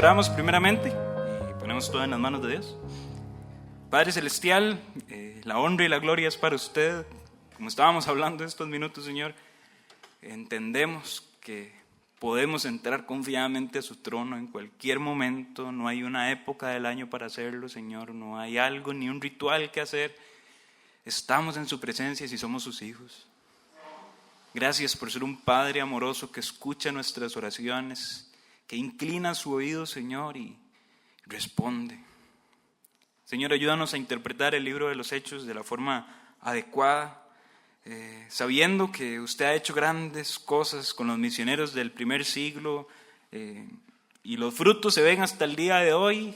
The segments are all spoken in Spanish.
Oramos primeramente y ponemos todo en las manos de Dios. Padre Celestial, la honra y la gloria es para usted. Como estábamos hablando estos minutos, Señor, entendemos que podemos entrar confiadamente a su trono en cualquier momento. No hay una época del año para hacerlo, Señor. No hay algo ni un ritual que hacer. Estamos en su presencia si somos sus hijos. Gracias por ser un Padre amoroso que escucha nuestras oraciones, que inclina su oído, Señor, y responde. Señor, ayúdanos a interpretar el libro de los Hechos de la forma adecuada, sabiendo que usted ha hecho grandes cosas con los misioneros del primer siglo, y los frutos se ven hasta el día de hoy,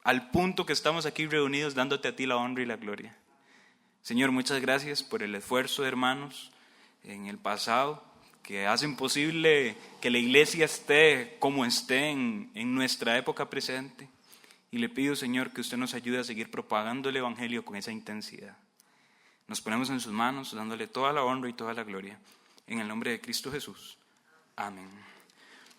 al punto que estamos aquí reunidos dándote a ti la honra y la gloria. Señor, muchas gracias por el esfuerzo de hermanos en el pasado, que hacen posible que la iglesia esté como esté en nuestra época presente. Y le pido, Señor, que usted nos ayude a seguir propagando el evangelio con esa intensidad. Nos ponemos en sus manos, dándole toda la honra y toda la gloria. En el nombre de Cristo Jesús. Amén.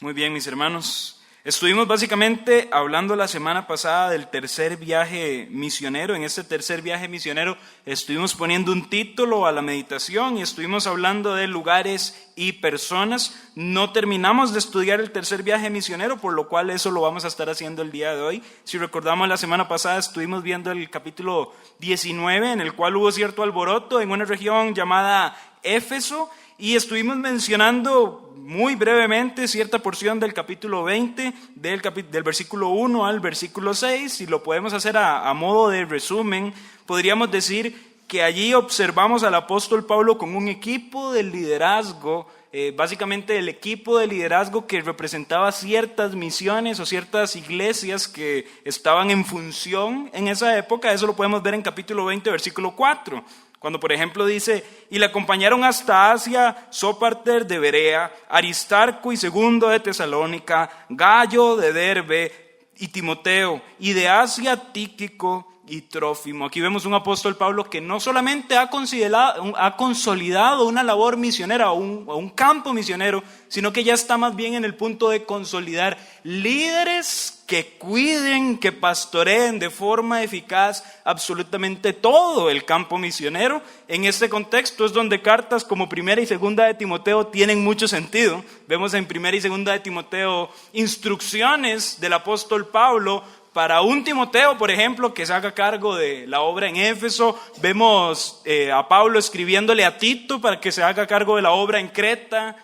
Muy bien, mis hermanos. Estuvimos básicamente hablando la semana pasada del tercer viaje misionero. En este tercer viaje misionero estuvimos poniendo un título a la meditación y estuvimos hablando de lugares y personas. No terminamos de estudiar el tercer viaje misionero, por lo cual eso lo vamos a estar haciendo el día de hoy. Si recordamos, la semana pasada estuvimos viendo el capítulo 19, en el cual hubo cierto alboroto en una región llamada Éfeso, y estuvimos mencionando muy brevemente cierta porción del capítulo 20, del versículo 1 al versículo 6. Si lo podemos hacer a modo de resumen, podríamos decir que allí observamos al apóstol Pablo con un equipo de liderazgo, básicamente el equipo de liderazgo que representaba ciertas misiones o ciertas iglesias que estaban en función en esa época. Eso lo podemos ver en capítulo 20, versículo 4. Cuando, por ejemplo, dice, y le acompañaron hasta Asia, Sópater de Berea, Aristarco y Segundo de Tesalónica, Gallo de Derbe y Timoteo, y de Asia Tíquico y Trófimo. Aquí vemos un apóstol Pablo que no solamente ha consolidado una labor misionera o un campo misionero, sino que ya está más bien en el punto de consolidar líderes que cuiden, que pastoreen de forma eficaz absolutamente todo el campo misionero. En este contexto es donde cartas como Primera y Segunda de Timoteo tienen mucho sentido. Vemos en Primera y Segunda de Timoteo instrucciones del apóstol Pablo para un Timoteo, por ejemplo, que se haga cargo de la obra en Éfeso. Vemos a Pablo escribiéndole a Tito para que se haga cargo de la obra en Creta.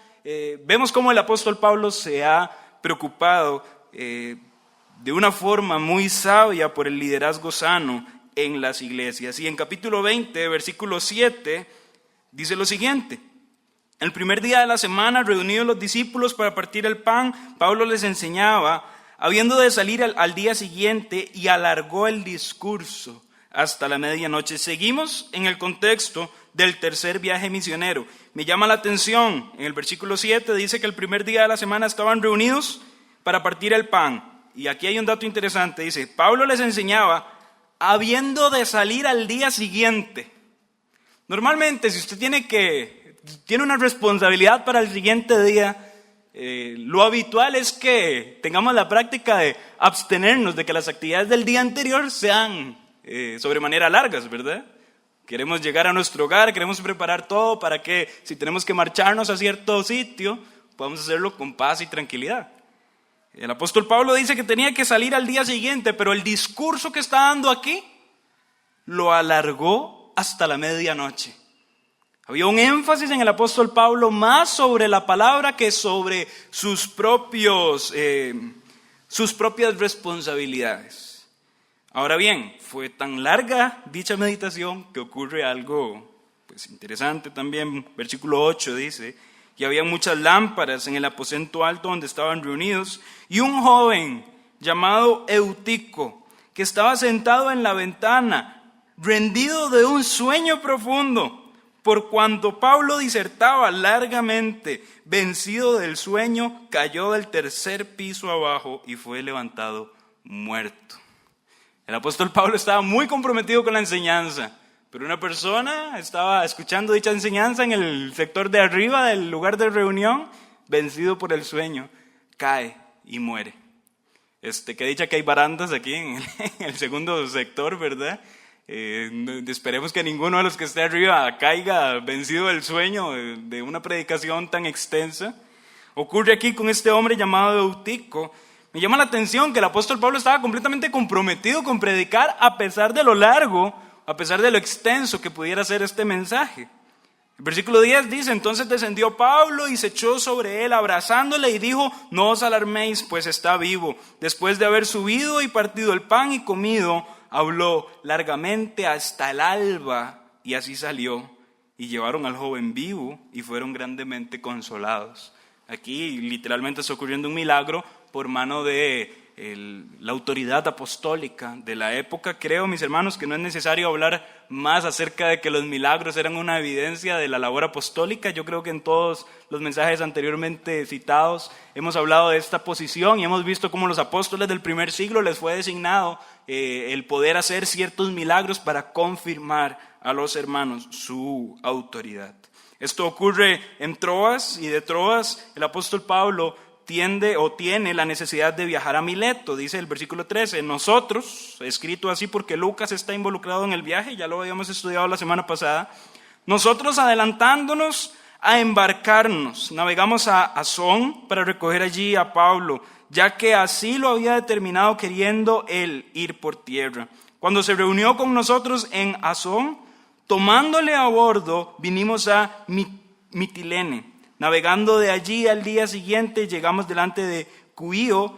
Vemos cómo el apóstol Pablo se ha preocupado de una forma muy sabia por el liderazgo sano en las iglesias. Y en capítulo 20, versículo 7, dice lo siguiente: el primer día de la semana, reunidos los discípulos para partir el pan, Pablo les enseñaba, habiendo de salir al día siguiente, y alargó el discurso hasta la medianoche. Seguimos en el contexto del tercer viaje misionero. Me llama la atención, en el versículo 7 dice que el primer día de la semana estaban reunidos para partir el pan. Y aquí hay un dato interesante, dice, Pablo les enseñaba habiendo de salir al día siguiente. Normalmente, si usted tiene una responsabilidad para el siguiente día, lo habitual es que tengamos la práctica de abstenernos de que las actividades del día anterior sean sobremanera largas, ¿verdad? Queremos llegar a nuestro hogar, queremos preparar todo para que si tenemos que marcharnos a cierto sitio, podamos hacerlo con paz y tranquilidad. El apóstol Pablo dice que tenía que salir al día siguiente, pero el discurso que está dando aquí lo alargó hasta la medianoche. Había un énfasis en el apóstol Pablo más sobre la palabra que sobre sus propias responsabilidades. Ahora bien, fue tan larga dicha meditación que ocurre algo interesante también. Versículo 8 dice, y había muchas lámparas en el aposento alto donde estaban reunidos, y un joven llamado Eutico, que estaba sentado en la ventana, rendido de un sueño profundo, por cuanto Pablo disertaba largamente, vencido del sueño, cayó del tercer piso abajo y fue levantado muerto. El apóstol Pablo estaba muy comprometido con la enseñanza, pero una persona estaba escuchando dicha enseñanza en el sector de arriba del lugar de reunión, vencido por el sueño, cae y muere. Que dicha que hay barandas aquí en el segundo sector, ¿verdad? Esperemos que ninguno de los que esté arriba caiga vencido del sueño de una predicación tan extensa. Ocurre aquí con este hombre llamado Eutico. Me llama la atención que el apóstol Pablo estaba completamente comprometido con predicar a pesar de lo largo, a pesar de lo extenso que pudiera ser este mensaje. El versículo 10 dice: entonces descendió Pablo y se echó sobre él abrazándole y dijo: no os alarméis, pues está vivo. Después de haber subido y partido el pan y comido, habló largamente hasta el alba, y así salió. Y llevaron al joven vivo y fueron grandemente consolados. Aquí literalmente está ocurriendo un milagro por mano de la autoridad apostólica de la época. Creo, mis hermanos, que no es necesario hablar más acerca de que los milagros eran una evidencia de la labor apostólica. Yo creo que en todos los mensajes anteriormente citados hemos hablado de esta posición y hemos visto cómo los apóstoles del primer siglo les fue designado el poder hacer ciertos milagros para confirmar a los hermanos su autoridad. Esto ocurre en Troas, y de Troas el apóstol Pablo tiene la necesidad de viajar a Mileto. Dice el versículo 13: nosotros, escrito así porque Lucas está involucrado en el viaje, ya lo habíamos estudiado la semana pasada, nosotros adelantándonos a embarcarnos, navegamos a Asón para recoger allí a Pablo, ya que así lo había determinado, queriendo él ir por tierra. Cuando se reunió con nosotros en Asón, tomándole a bordo, vinimos a Mitilene. Navegando de allí, al día siguiente llegamos delante de Cuío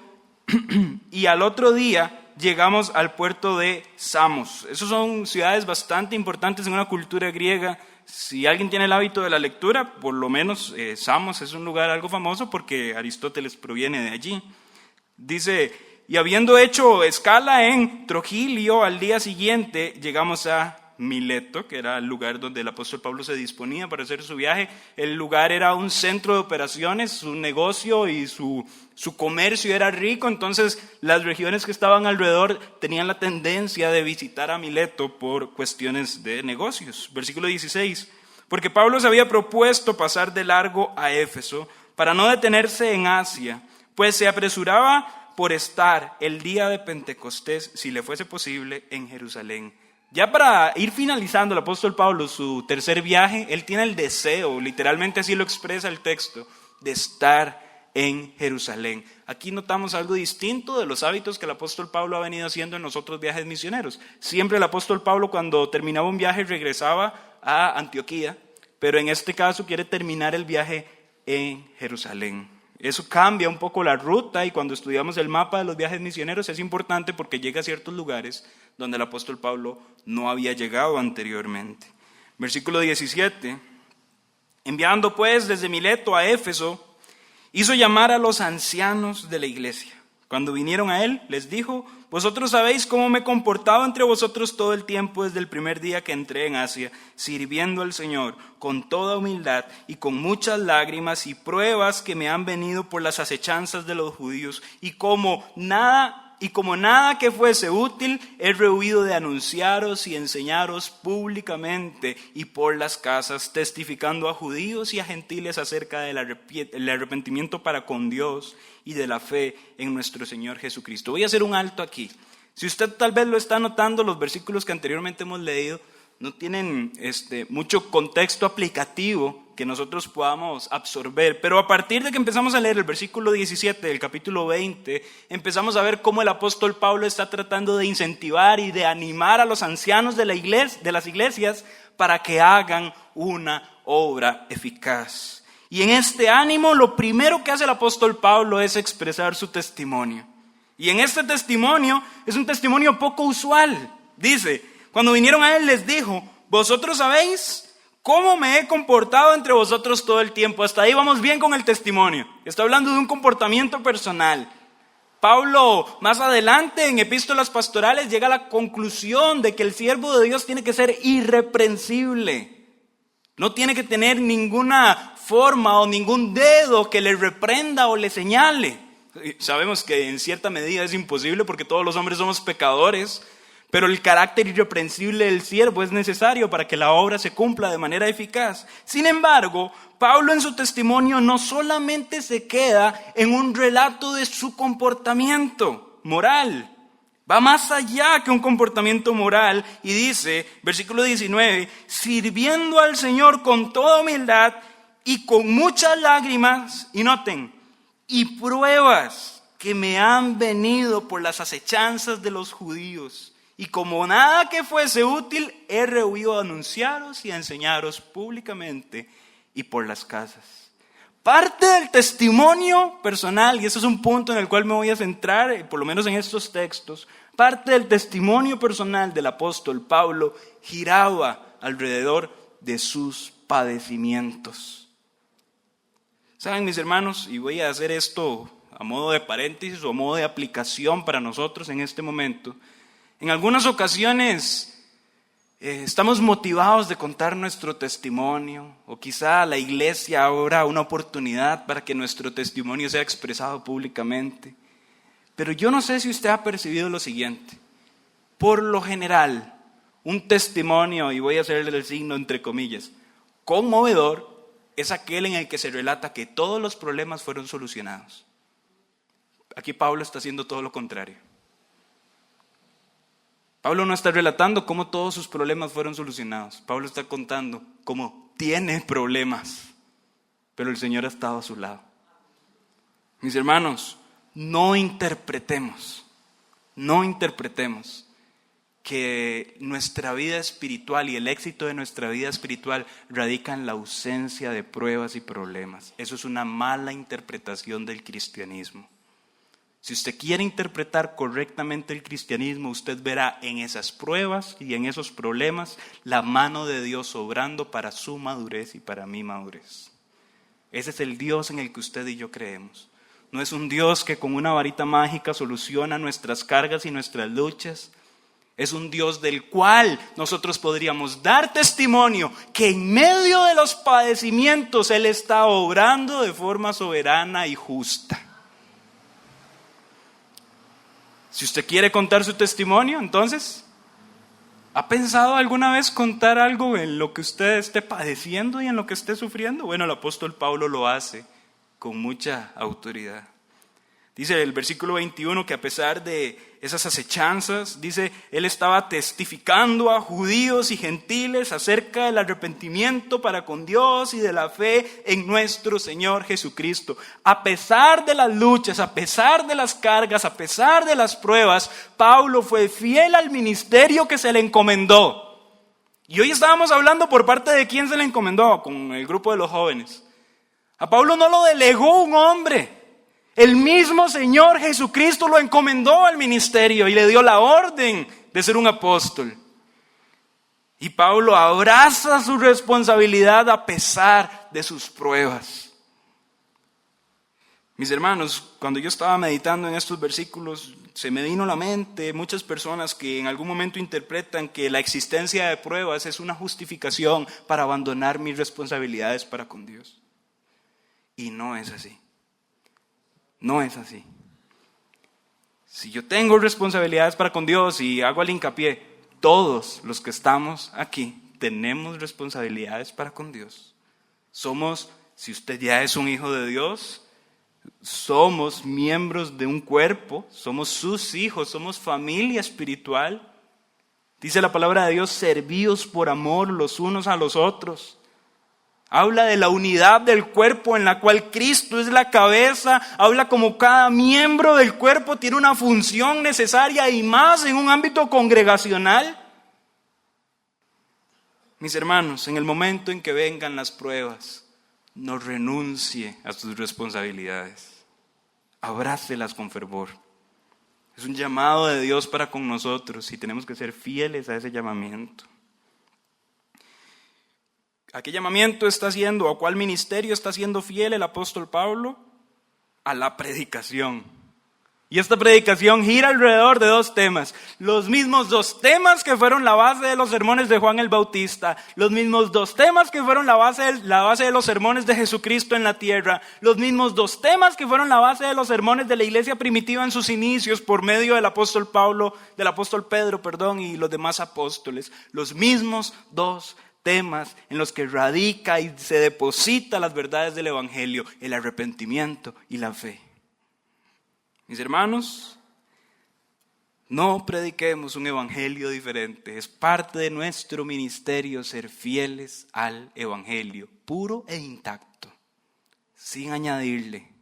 y al otro día llegamos al puerto de Samos. Esas son ciudades bastante importantes en una cultura griega. Si alguien tiene el hábito de la lectura, por lo menos Samos es un lugar algo famoso porque Aristóteles proviene de allí. Dice: y habiendo hecho escala en Trogilio, al día siguiente llegamos a Mileto, que era el lugar donde el apóstol Pablo se disponía para hacer su viaje. El lugar era un centro de operaciones, su negocio y su comercio era rico, entonces las regiones que estaban alrededor tenían la tendencia de visitar a Mileto por cuestiones de negocios. Versículo 16: porque Pablo se había propuesto pasar de largo a Éfeso para no detenerse en Asia, pues se apresuraba por estar el día de Pentecostés, si le fuese posible, en Jerusalén. Ya para ir finalizando el apóstol Pablo su tercer viaje, él tiene el deseo, literalmente así lo expresa el texto, de estar en Jerusalén. Aquí notamos algo distinto de los hábitos que el apóstol Pablo ha venido haciendo en los otros viajes misioneros. Siempre el apóstol Pablo, cuando terminaba un viaje, regresaba a Antioquía, pero en este caso quiere terminar el viaje en Jerusalén. Eso cambia un poco la ruta, y cuando estudiamos el mapa de los viajes misioneros es importante porque llega a ciertos lugares donde el apóstol Pablo no había llegado anteriormente. Versículo 17: enviando pues desde Mileto a Éfeso, hizo llamar a los ancianos de la iglesia. Cuando vinieron a él, les dijo: vosotros sabéis cómo me he comportado entre vosotros todo el tiempo desde el primer día que entré en Asia, sirviendo al Señor con toda humildad y con muchas lágrimas y pruebas que me han venido por las acechanzas de los judíos, y como nada que fuese útil, he rehuido de anunciaros y enseñaros públicamente y por las casas, testificando a judíos y a gentiles acerca del arrepentimiento para con Dios y de la fe en nuestro Señor Jesucristo. Voy a hacer un alto aquí. Si usted tal vez lo está notando, los versículos que anteriormente hemos leído no tienen mucho contexto aplicativo que nosotros podamos absorber, pero a partir de que empezamos a leer el versículo 17 del capítulo 20, empezamos a ver cómo el apóstol Pablo está tratando de incentivar y de animar a los ancianos de las iglesias para que hagan una obra eficaz. Y en este ánimo, lo primero que hace el apóstol Pablo es expresar su testimonio. Y en este testimonio es un testimonio poco usual. Dice: cuando vinieron a él, les dijo: vosotros sabéis cómo me he comportado entre vosotros todo el tiempo. Hasta ahí vamos bien con el testimonio. Está hablando de un comportamiento personal. Pablo, más adelante en epístolas pastorales, llega a la conclusión de que el siervo de Dios tiene que ser irreprensible. No tiene que tener ninguna forma o ningún dedo que le reprenda o le señale. Sabemos que en cierta medida es imposible porque todos los hombres somos pecadores, pero el carácter irreprensible del siervo es necesario para que la obra se cumpla de manera eficaz. Sin embargo, Pablo en su testimonio no solamente se queda en un relato de su comportamiento. moral. Va más allá que un comportamiento moral y dice, versículo 19, sirviendo al Señor con toda humildad y con muchas lágrimas, y noten, y pruebas que me han venido por las acechanzas de los judíos. Y como nada que fuese útil, he rehuido a anunciaros y a enseñaros públicamente y por las casas. Parte del testimonio personal, y eso es un punto en el cual me voy a centrar, por lo menos en estos textos, parte del testimonio personal del apóstol Pablo giraba alrededor de sus padecimientos. Saben, mis hermanos, y voy a hacer esto a modo de paréntesis o a modo de aplicación para nosotros en este momento, en algunas ocasiones estamos motivados de contar nuestro testimonio, o quizá la iglesia abra una oportunidad para que nuestro testimonio sea expresado públicamente. Pero yo no sé si usted ha percibido lo siguiente. Por lo general, un testimonio, y voy a hacerle el signo entre comillas, conmovedor, es aquel en el que se relata que todos los problemas fueron solucionados. Aquí Pablo está haciendo todo lo contrario. Pablo no está relatando cómo todos sus problemas fueron solucionados. Pablo está contando cómo tiene problemas, pero el Señor ha estado a su lado. Mis hermanos, no interpretemos que nuestra vida espiritual y el éxito de nuestra vida espiritual radica en la ausencia de pruebas y problemas. Eso es una mala interpretación del cristianismo. Si usted quiere interpretar correctamente el cristianismo, usted verá en esas pruebas y en esos problemas la mano de Dios obrando para su madurez y para mi madurez. Ese es el Dios en el que usted y yo creemos. No es un Dios que con una varita mágica soluciona nuestras cargas y nuestras luchas. Es un Dios del cual nosotros podríamos dar testimonio que en medio de los padecimientos Él está obrando de forma soberana y justa. Si usted quiere contar su testimonio, entonces, ¿ha pensado alguna vez contar algo en lo que usted esté padeciendo y en lo que esté sufriendo? Bueno, el apóstol Pablo lo hace con mucha autoridad. Dice el versículo 21 que a pesar de esas acechanzas, dice, él estaba testificando a judíos y gentiles acerca del arrepentimiento para con Dios y de la fe en nuestro Señor Jesucristo. A pesar de las luchas, a pesar de las cargas, a pesar de las pruebas, Pablo fue fiel al ministerio que se le encomendó. Y hoy estábamos hablando por parte de quién se le encomendó, con el grupo de los jóvenes. A Pablo no lo delegó un hombre. El mismo Señor Jesucristo lo encomendó al ministerio y le dio la orden de ser un apóstol. Y Pablo abraza su responsabilidad a pesar de sus pruebas. Mis hermanos, cuando yo estaba meditando en estos versículos, se me vino a la mente muchas personas que en algún momento interpretan que la existencia de pruebas es una justificación para abandonar mis responsabilidades para con Dios. Y no es así. No es así. Si yo tengo responsabilidades para con Dios y hago el hincapié, todos los que estamos aquí tenemos responsabilidades para con Dios. Somos, si usted ya es un hijo de Dios, somos miembros de un cuerpo, somos sus hijos, somos familia espiritual. Dice la palabra de Dios, servíos por amor los unos a los otros. Habla de la unidad del cuerpo en la cual Cristo es la cabeza. Habla como cada miembro del cuerpo tiene una función necesaria y más en un ámbito congregacional. Mis hermanos, en el momento en que vengan las pruebas, no renuncie a sus responsabilidades. Abrácelas con fervor. Es un llamado de Dios para con nosotros y tenemos que ser fieles a ese llamamiento. ¿A qué llamamiento está haciendo o a cuál ministerio está siendo fiel el apóstol Pablo? A la predicación. Y esta predicación gira alrededor de dos temas. Los mismos dos temas que fueron la base de los sermones de Juan el Bautista. Los mismos dos temas que fueron la base de los sermones de Jesucristo en la tierra. Los mismos dos temas que fueron la base de los sermones de la iglesia primitiva en sus inicios por medio del apóstol Pedro, y los demás apóstoles. Los mismos dos temas en los que radica y se deposita las verdades del evangelio, el arrepentimiento y la fe. Mis hermanos, No prediquemos un evangelio diferente. Es parte de nuestro ministerio ser fieles al evangelio, puro e intacto, sin añadirle.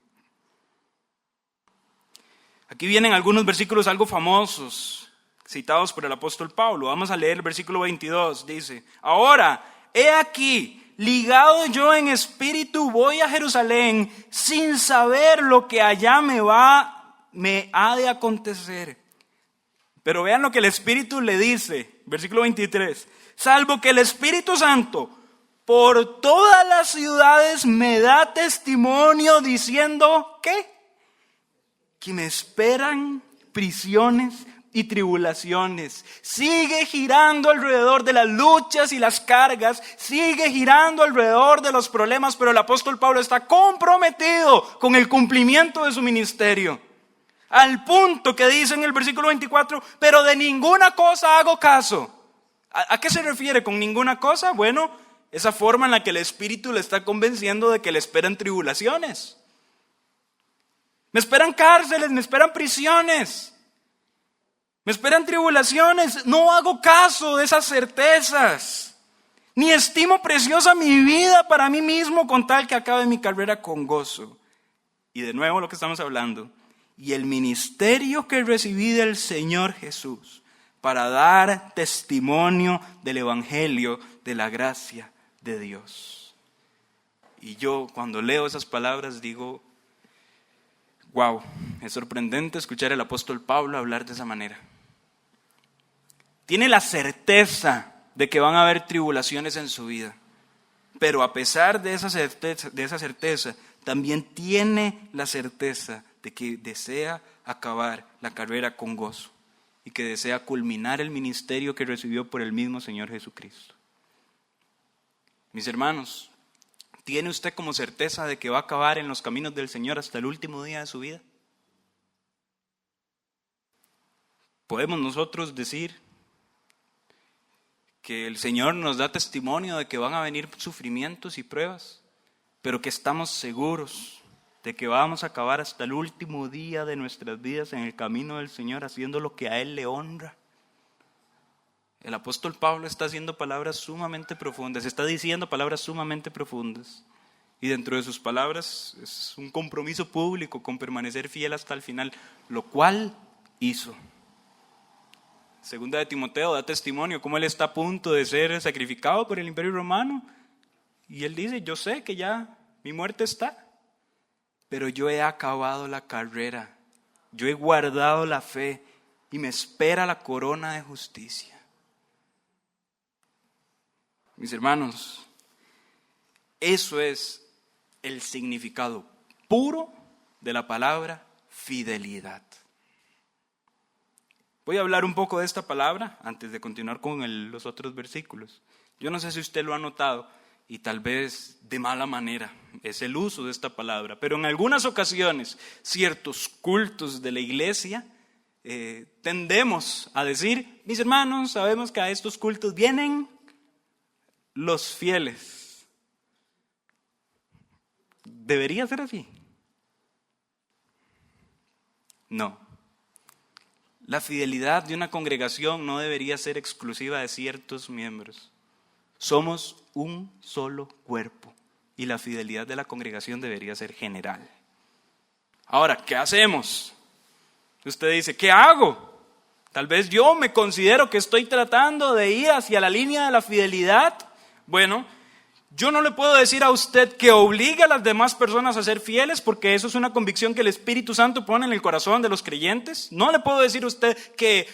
Aquí vienen algunos versículos algo famosos, citados por el apóstol Pablo. Vamos a leer el versículo 22. Dice: ahora, he aquí, ligado yo en espíritu, voy a Jerusalén sin saber lo que allá me ha de acontecer. Pero vean lo que el Espíritu le dice, versículo 23. Salvo que el Espíritu Santo por todas las ciudades me da testimonio diciendo, ¿qué? Que me esperan prisiones y tribulaciones. Sigue girando alrededor de las luchas y las cargas, sigue girando alrededor de los problemas, pero el apóstol Pablo está comprometido con el cumplimiento de su ministerio. Al punto que dice en el versículo 24, pero de ninguna cosa hago caso. ¿A qué se refiere con ninguna cosa? Bueno, esa forma en la que el Espíritu le está convenciendo de que le esperan tribulaciones. Me esperan cárceles, me esperan prisiones, me esperan tribulaciones. No hago caso de esas certezas, ni estimo preciosa mi vida para mí mismo con tal que acabe mi carrera con gozo. Y de nuevo lo que estamos hablando. Y el ministerio que recibí del Señor Jesús para dar testimonio del evangelio de la gracia de Dios. Y yo cuando leo esas palabras digo, wow, es sorprendente escuchar al apóstol Pablo hablar de esa manera. Tiene la certeza de que van a haber tribulaciones en su vida, pero a pesar de esa certeza, también tiene la certeza de que desea acabar la carrera con gozo y que desea culminar el ministerio que recibió por el mismo Señor Jesucristo. Mis hermanos, ¿tiene usted como certeza de que va a acabar en los caminos del Señor hasta el último día de su vida? ¿Podemos nosotros decir que el Señor nos da testimonio de que van a venir sufrimientos y pruebas, pero que estamos seguros de que vamos a acabar hasta el último día de nuestras vidas en el camino del Señor, haciendo lo que a Él le honra? El apóstol Pablo está haciendo palabras sumamente profundas, está diciendo palabras sumamente profundas. Y dentro de sus palabras es un compromiso público con permanecer fiel hasta el final, lo cual hizo. Segunda de Timoteo da testimonio cómo él está a punto de ser sacrificado por el Imperio Romano. Y él dice, yo sé que ya mi muerte está, pero yo he acabado la carrera, yo he guardado la fe y me espera la corona de justicia. Mis hermanos, eso es el significado puro de la palabra fidelidad. Voy a hablar un poco de esta palabra antes de continuar con los otros versículos. Yo no sé si usted lo ha notado y tal vez de mala manera es el uso de esta palabra, pero en algunas ocasiones ciertos cultos de la iglesia tendemos a decir, mis hermanos, sabemos que a estos cultos vienen los fieles. ¿Debería ser así? No. La fidelidad de una congregación no debería ser exclusiva de ciertos miembros. Somos un solo cuerpo y la fidelidad de la congregación debería ser general. Ahora, ¿qué hacemos? Usted dice, ¿qué hago? Tal vez yo me considero que estoy tratando de ir hacia la línea de la fidelidad. Bueno, yo no le puedo decir a usted que obligue a las demás personas a ser fieles, porque eso es una convicción que el Espíritu Santo pone en el corazón de los creyentes. No le puedo decir a usted que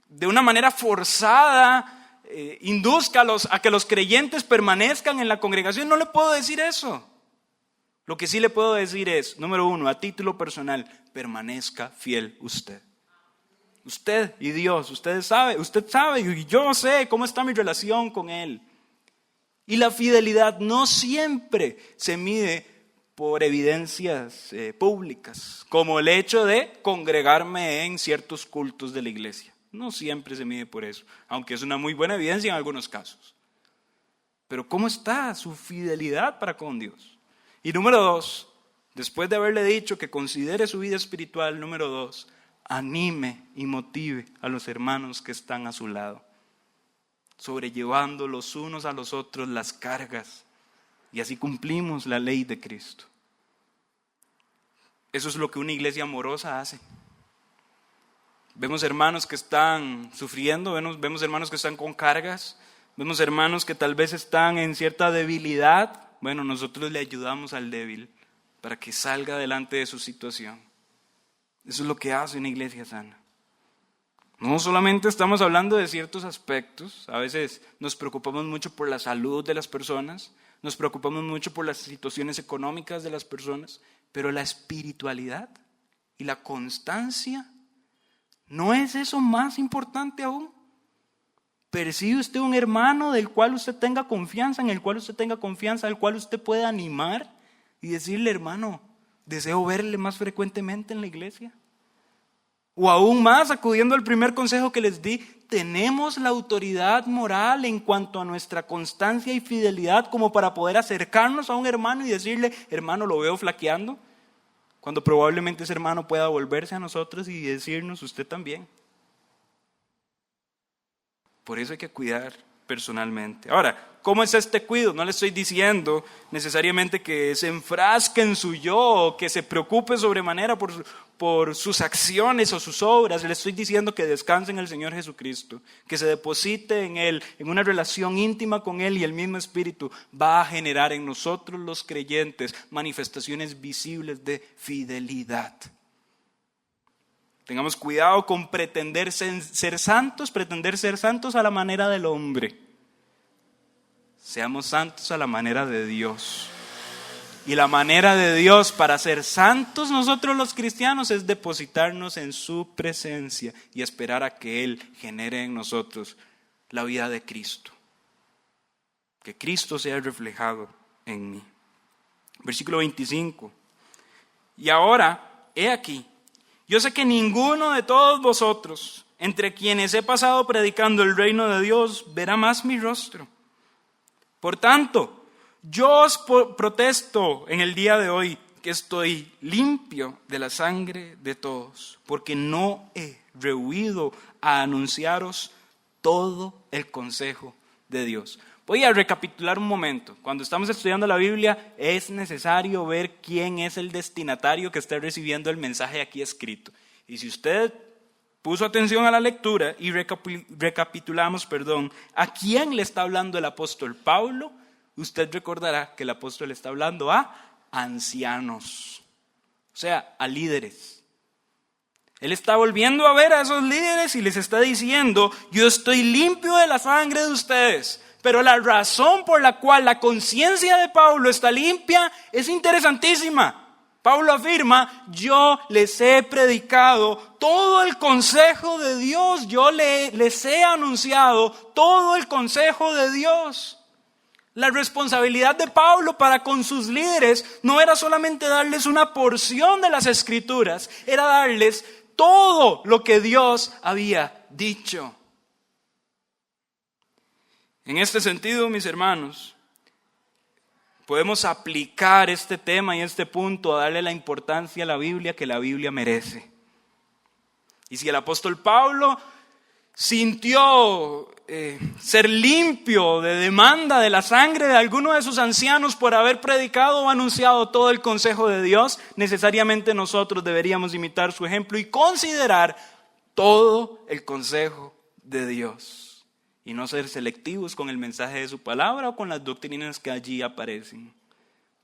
de una manera forzada induzca a que los creyentes permanezcan en la congregación. No le puedo decir eso. Lo que sí le puedo decir es, número uno, a título personal, permanezca fiel usted. Usted y Dios, usted sabe y yo sé cómo está mi relación con Él. Y la fidelidad no siempre se mide por evidencias públicas, como el hecho de congregarme en ciertos cultos de la iglesia. No siempre se mide por eso, aunque es una muy buena evidencia en algunos casos. Pero ¿cómo está su fidelidad para con Dios? Y número dos, después de haberle dicho que considere su vida espiritual, número dos, anime y motive a los hermanos que están a su lado, sobrellevando los unos a los otros las cargas, y así cumplimos la ley de Cristo. Eso es lo que una iglesia amorosa hace. Vemos hermanos que están sufriendo, vemos hermanos que están con cargas, vemos hermanos que tal vez están en cierta debilidad. Bueno, nosotros le ayudamos al débil para que salga adelante de su situación. Eso es lo que hace una iglesia sana. No solamente estamos hablando de ciertos aspectos, a veces nos preocupamos mucho por la salud de las personas, nos preocupamos mucho por las situaciones económicas de las personas, pero la espiritualidad y la constancia, ¿no es eso más importante aún? ¿Percibe usted un hermano del cual usted tenga confianza, en el cual usted tenga confianza, al cual usted pueda animar y decirle, hermano, deseo verle más frecuentemente en la iglesia? O aún más, acudiendo al primer consejo que les di, tenemos la autoridad moral en cuanto a nuestra constancia y fidelidad como para poder acercarnos a un hermano y decirle, hermano, lo veo flaqueando, cuando probablemente ese hermano pueda volverse a nosotros y decirnos, usted también. Por eso hay que cuidar personalmente. Ahora, ¿cómo es este cuidado? No le estoy diciendo necesariamente que se enfrasque en su yo o que se preocupe sobremanera por sus acciones o sus obras. Le estoy diciendo que descanse en el Señor Jesucristo, que se deposite en Él, en una relación íntima con Él, y el mismo Espíritu va a generar en nosotros los creyentes manifestaciones visibles de fidelidad. Tengamos cuidado con pretender ser santos a la manera del hombre. Seamos santos a la manera de Dios. Y la manera de Dios para ser santos nosotros los cristianos es depositarnos en su presencia y esperar a que Él genere en nosotros la vida de Cristo. Que Cristo sea reflejado en mí. Versículo 25. Y ahora, he aquí, yo sé que ninguno de todos vosotros, entre quienes he pasado predicando el reino de Dios, verá más mi rostro. Por tanto, yo os protesto en el día de hoy que estoy limpio de la sangre de todos, porque no he rehuido a anunciaros todo el consejo de Dios. Voy a recapitular un momento. Cuando estamos estudiando la Biblia, es necesario ver quién es el destinatario que está recibiendo el mensaje aquí escrito. Y si usted puso atención a la lectura y recapitulamos, a quién le está hablando el apóstol Pablo, usted recordará que el apóstol está hablando a ancianos, o sea, a líderes. Él está volviendo a ver a esos líderes y les está diciendo, yo estoy limpio de la sangre de ustedes. Pero la razón por la cual la conciencia de Pablo está limpia es interesantísima. Pablo afirma, yo les he predicado todo el consejo de Dios, yo les he anunciado todo el consejo de Dios. La responsabilidad de Pablo para con sus líderes no era solamente darles una porción de las Escrituras, era darles todo lo que Dios había dicho. En este sentido, mis hermanos, podemos aplicar este tema y este punto a darle la importancia a la Biblia que la Biblia merece. Y si el apóstol Pablo sintió ser limpio de demanda de la sangre de alguno de sus ancianos por haber predicado o anunciado todo el consejo de Dios, necesariamente nosotros deberíamos imitar su ejemplo y considerar todo el consejo de Dios. Y no ser selectivos con el mensaje de su palabra o con las doctrinas que allí aparecen.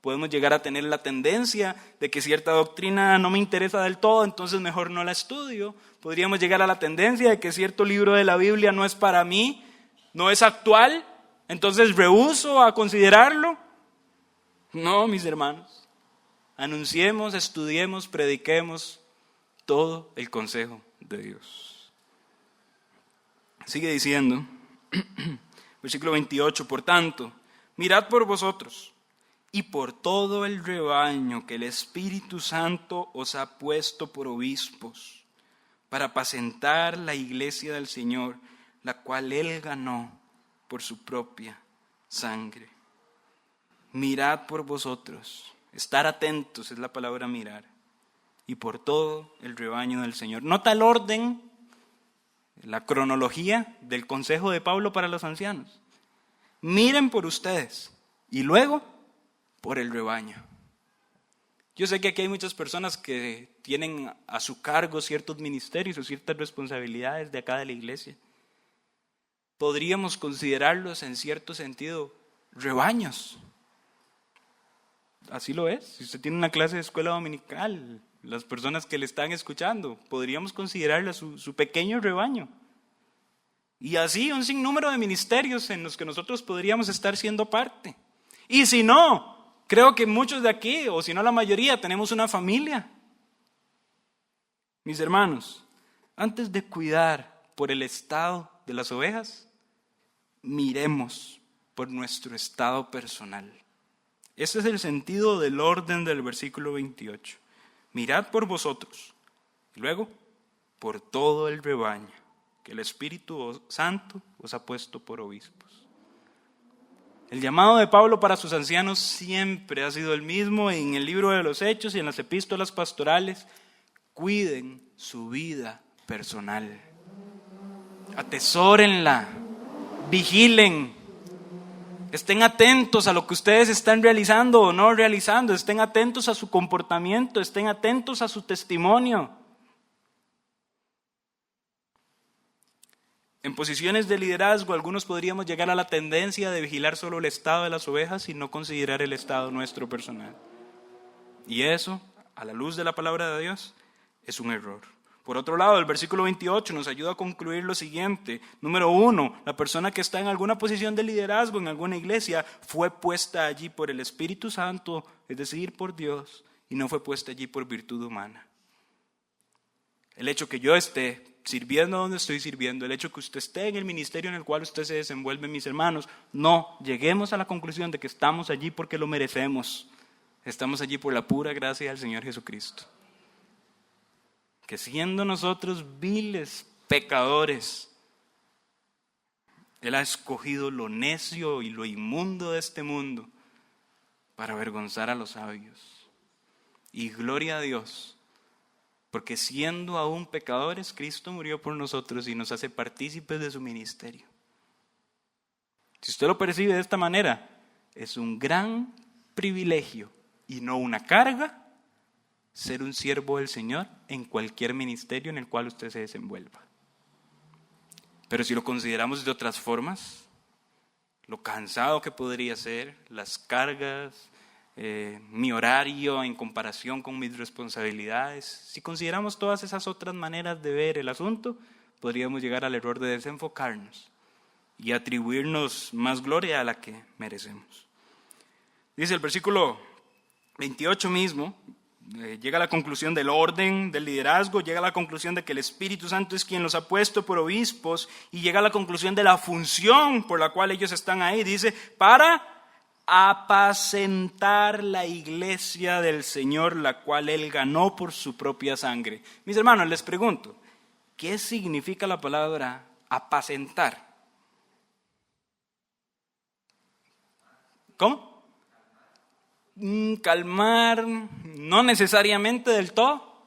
Podemos llegar a tener la tendencia de que cierta doctrina no me interesa del todo, entonces mejor no la estudio. Podríamos llegar a la tendencia de que cierto libro de la Biblia no es para mí, no es actual, entonces rehúso a considerarlo. No, mis hermanos, anunciemos, estudiemos, prediquemos todo el consejo de Dios. Sigue diciendo, versículo 28, por tanto, mirad por vosotros y por todo el rebaño que el Espíritu Santo os ha puesto por obispos, para apacentar la iglesia del Señor, la cual Él ganó por su propia sangre. Mirad por vosotros, estar atentos es la palabra mirar. y por todo el rebaño del Señor. Nota el orden, la cronología del consejo de Pablo para los ancianos. Miren por ustedes y luego por el rebaño. Yo sé que aquí hay muchas personas que tienen a su cargo ciertos ministerios o ciertas responsabilidades de acá de la iglesia. Podríamos considerarlos en cierto sentido rebaños. Así lo es. Si usted tiene una clase de escuela dominical, las personas que le están escuchando, podríamos considerarla su pequeño rebaño. Y así un sinnúmero de ministerios en los que nosotros podríamos estar siendo parte. Y si no, creo que muchos de aquí, o si no la mayoría, tenemos una familia. Mis hermanos, antes de cuidar por el estado de las ovejas, miremos por nuestro estado personal. Ese es el sentido del orden del versículo 28. Mirad por vosotros, y luego por todo el rebaño que el Espíritu Santo os ha puesto por obispos. El llamado de Pablo para sus ancianos siempre ha sido el mismo en el libro de los Hechos y en las epístolas pastorales. Cuiden su vida personal. Atesórenla. Vigilen. Estén atentos a lo que ustedes están realizando o no realizando. Estén atentos a su comportamiento. Estén atentos a su testimonio. En posiciones de liderazgo, algunos podríamos llegar a la tendencia de vigilar solo el estado de las ovejas y no considerar el estado nuestro personal. Y eso, a la luz de la palabra de Dios, es un error. Por otro lado, el versículo 28 nos ayuda a concluir lo siguiente. Número 1, la persona que está en alguna posición de liderazgo en alguna iglesia fue puesta allí por el Espíritu Santo, es decir, por Dios, y no fue puesta allí por virtud humana. El hecho que yo esté sirviendo donde estoy sirviendo, el hecho que usted esté en el ministerio en el cual usted se desenvuelve, mis hermanos, no lleguemos a la conclusión de que estamos allí porque lo merecemos. Estamos allí por la pura gracia del Señor Jesucristo. Que siendo nosotros viles pecadores, Él ha escogido lo necio y lo inmundo de este mundo para avergonzar a los sabios. Y gloria a Dios, porque siendo aún pecadores, Cristo murió por nosotros y nos hace partícipes de su ministerio. Si usted lo percibe de esta manera, es un gran privilegio y no una carga ser un siervo del Señor en cualquier ministerio en el cual usted se desenvuelva. Pero si lo consideramos de otras formas, lo cansado que podría ser, las cargas, mi horario en comparación con mis responsabilidades, si consideramos todas esas otras maneras de ver el asunto, podríamos llegar al error de desenfocarnos y atribuirnos más gloria a la que merecemos. Dice el versículo 28 mismo, llega a la conclusión del orden del liderazgo, llega a la conclusión de que el Espíritu Santo es quien los ha puesto por obispos y llega a la conclusión de la función por la cual ellos están ahí. Dice, para apacentar la iglesia del Señor, la cual Él ganó por su propia sangre. Mis hermanos, les pregunto, ¿qué significa la palabra apacentar? ¿Cómo? Calmar, no necesariamente del todo.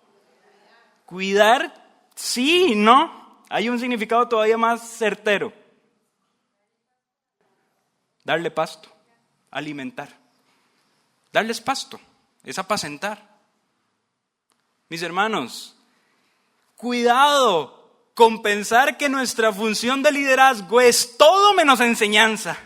Cuidar, sí y no. Hay un significado todavía más certero. Darle pasto, alimentar. Darles pasto, es apacentar. Mis hermanos, cuidado con pensar que nuestra función de liderazgo es todo menos enseñanza.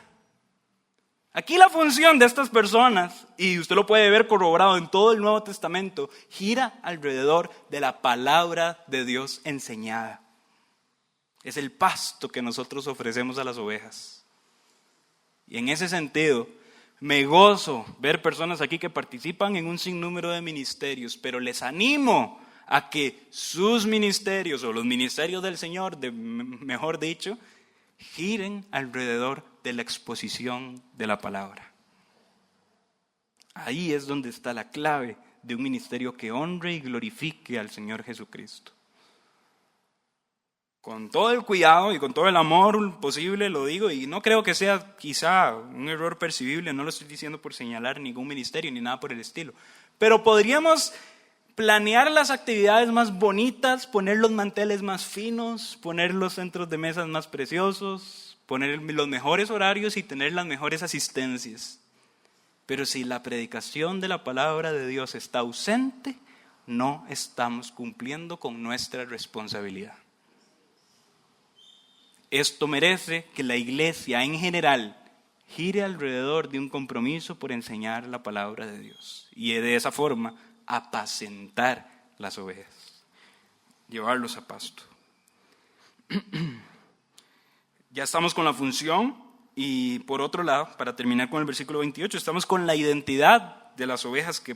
Aquí la función de estas personas, y usted lo puede ver corroborado en todo el Nuevo Testamento, gira alrededor de la palabra de Dios enseñada. Es el pasto que nosotros ofrecemos a las ovejas. Y en ese sentido, me gozo ver personas aquí que participan en un sinnúmero de ministerios, pero les animo a que sus ministerios, o los ministerios del Señor, mejor dicho, giren alrededor de la exposición de la palabra. Ahí es donde está la clave de un ministerio que honre y glorifique al Señor Jesucristo. Con todo el cuidado y con todo el amor posible lo digo, y no creo que sea quizá un error percibible, no lo estoy diciendo por señalar ningún ministerio ni nada por el estilo, pero podríamos planear las actividades más bonitas, poner los manteles más finos, poner los centros de mesas más preciosos, poner los mejores horarios y tener las mejores asistencias. Pero si la predicación de la palabra de Dios está ausente, no estamos cumpliendo con nuestra responsabilidad. Esto merece que la iglesia en general gire alrededor de un compromiso por enseñar la palabra de Dios y de esa forma apacentar las ovejas, llevarlos a pasto. Ya estamos con la función y por otro lado, para terminar con el versículo 28, estamos con la identidad de las ovejas que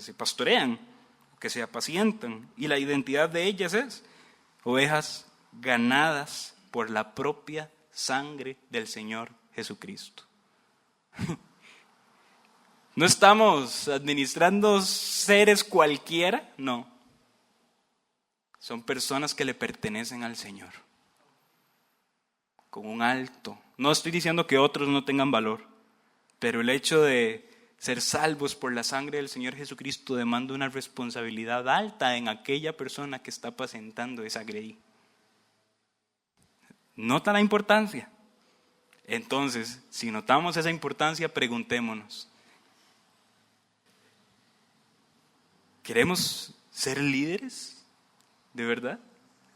se pastorean, que se apacientan, y la identidad de ellas es ovejas ganadas por la propia sangre del Señor Jesucristo. No estamos administrando seres cualquiera, no. Son personas que le pertenecen al Señor. Con un alto. No estoy diciendo que otros no tengan valor, pero el hecho de ser salvos por la sangre del Señor Jesucristo demanda una responsabilidad alta en aquella persona que está apacentando esa grey. ¿Nota la importancia? Entonces, si notamos esa importancia, preguntémonos: ¿queremos ser líderes? ¿De verdad?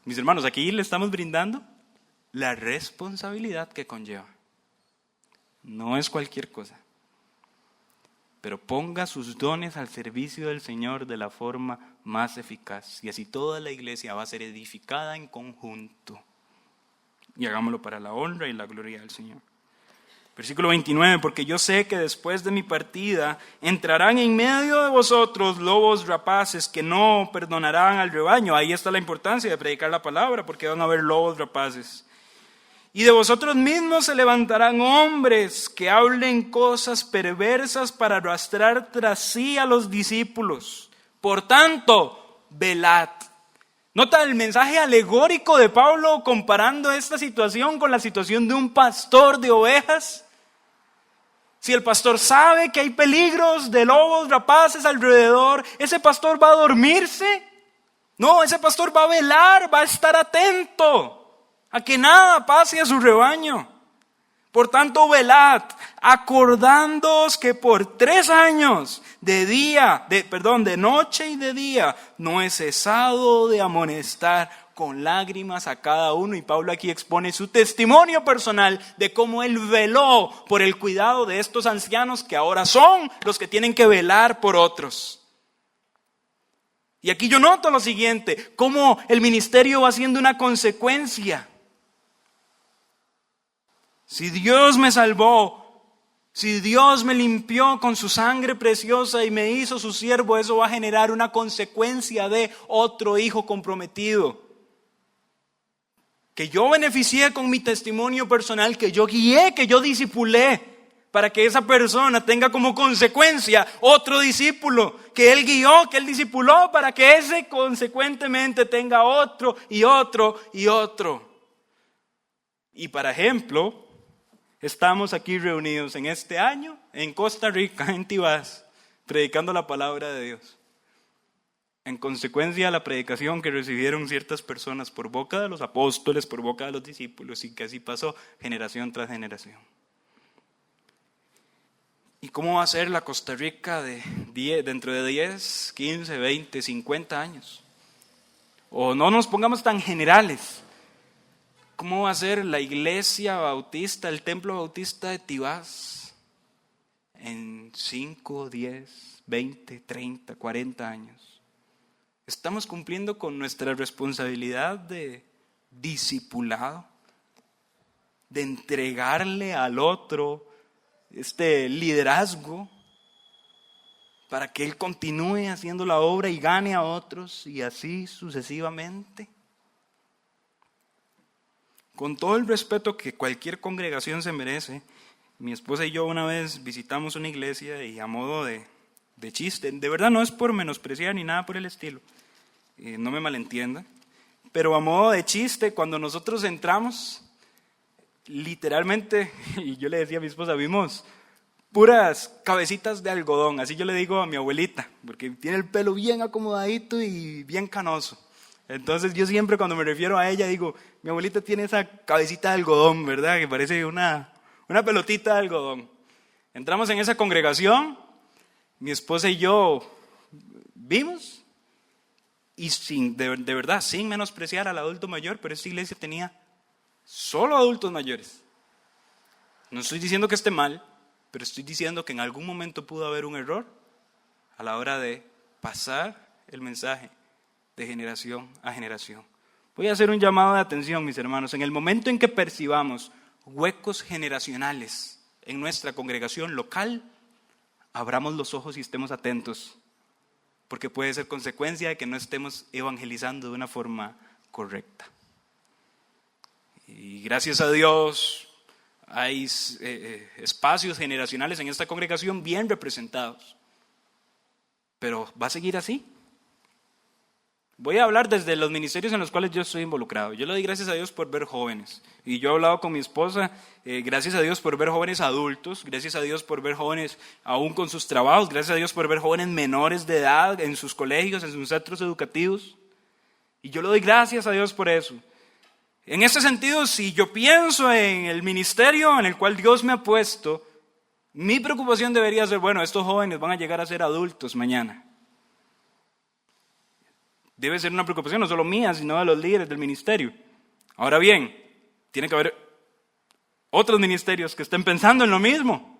Mis hermanos, aquí le estamos brindando la responsabilidad que conlleva. No es cualquier cosa. Pero ponga sus dones al servicio del Señor de la forma más eficaz. Y así toda la iglesia va a ser edificada en conjunto. Y hagámoslo para la honra y la gloria del Señor. Versículo 29, porque yo sé que después de mi partida entrarán en medio de vosotros lobos rapaces que no perdonarán al rebaño. Ahí está la importancia de predicar la palabra, porque van a haber lobos rapaces. Y de vosotros mismos se levantarán hombres que hablen cosas perversas para arrastrar tras sí a los discípulos. Por tanto, velad. Nota el mensaje alegórico de Pablo comparando esta situación con la situación de un pastor de ovejas. Si el pastor sabe que hay peligros de lobos rapaces alrededor, ¿ese pastor va a dormirse? No, ese pastor va a velar, va a estar atento a que nada pase a su rebaño. Por tanto, velad, acordándoos que por 3 años, de noche y de día, no he cesado de amonestar con lágrimas a cada uno. Y Pablo aquí expone su testimonio personal de cómo él veló por el cuidado de estos ancianos que ahora son los que tienen que velar por otros. Y aquí yo noto lo siguiente, cómo el ministerio va siendo una consecuencia. Si Dios me salvó, si Dios me limpió con su sangre preciosa y me hizo su siervo, eso va a generar una consecuencia de otro hijo comprometido. Que yo beneficié con mi testimonio personal, que yo guié, que yo discipulé, para que esa persona tenga como consecuencia otro discípulo, que él guió, que él discipuló, para que ese consecuentemente tenga otro y otro y otro. Y para ejemplo, estamos aquí reunidos en este año en Costa Rica, en Tibás, predicando la palabra de Dios. En consecuencia de la predicación que recibieron ciertas personas por boca de los apóstoles, por boca de los discípulos, y que así pasó generación tras generación. ¿Y cómo va a ser la Costa Rica dentro de 10, 15, 20, 50 años? O no nos pongamos tan generales. ¿Cómo va a ser la iglesia bautista, el templo bautista de Tibás en 5, 10, 20, 30, 40 años? ¿Estamos cumpliendo con nuestra responsabilidad de discipulado? De entregarle al otro este liderazgo para que él continúe haciendo la obra y gane a otros y así sucesivamente. Con todo el respeto que cualquier congregación se merece, mi esposa y yo una vez visitamos una iglesia y a modo de chiste, de verdad no es por menospreciar ni nada por el estilo, no me malentienda, pero a modo de chiste, cuando nosotros entramos, literalmente, y yo le decía a mi esposa, vimos puras cabecitas de algodón, así yo le digo a mi abuelita, porque tiene el pelo bien acomodadito y bien canoso. Entonces yo siempre cuando me refiero a ella digo, mi abuelita tiene esa cabecita de algodón, ¿verdad? Que parece una pelotita de algodón. Entramos en esa congregación, mi esposa y yo vimos, y de verdad, sin menospreciar al adulto mayor, pero esta iglesia tenía solo adultos mayores. No estoy diciendo que esté mal, pero estoy diciendo que en algún momento pudo haber un error a la hora de pasar el mensaje de generación a generación. Voy a hacer un llamado de atención, mis hermanos. En el momento en que percibamos huecos generacionales en nuestra congregación local, abramos los ojos y estemos atentos, porque puede ser consecuencia de que no estemos evangelizando de una forma correcta. Y gracias a Dios hay espacios generacionales en esta congregación bien representados, pero ¿va a seguir así? Voy a hablar desde los ministerios en los cuales yo estoy involucrado. Yo le doy gracias a Dios por ver jóvenes. Y yo he hablado con mi esposa, gracias a Dios por ver jóvenes adultos, gracias a Dios por ver jóvenes aún con sus trabajos, gracias a Dios por ver jóvenes menores de edad en sus colegios, en sus centros educativos. Y yo le doy gracias a Dios por eso. En ese sentido, si yo pienso en el ministerio en el cual Dios me ha puesto, mi preocupación debería ser, bueno, estos jóvenes van a llegar a ser adultos mañana. Debe ser una preocupación no solo mía, sino de los líderes del ministerio. Ahora bien, tiene que haber otros ministerios que estén pensando en lo mismo.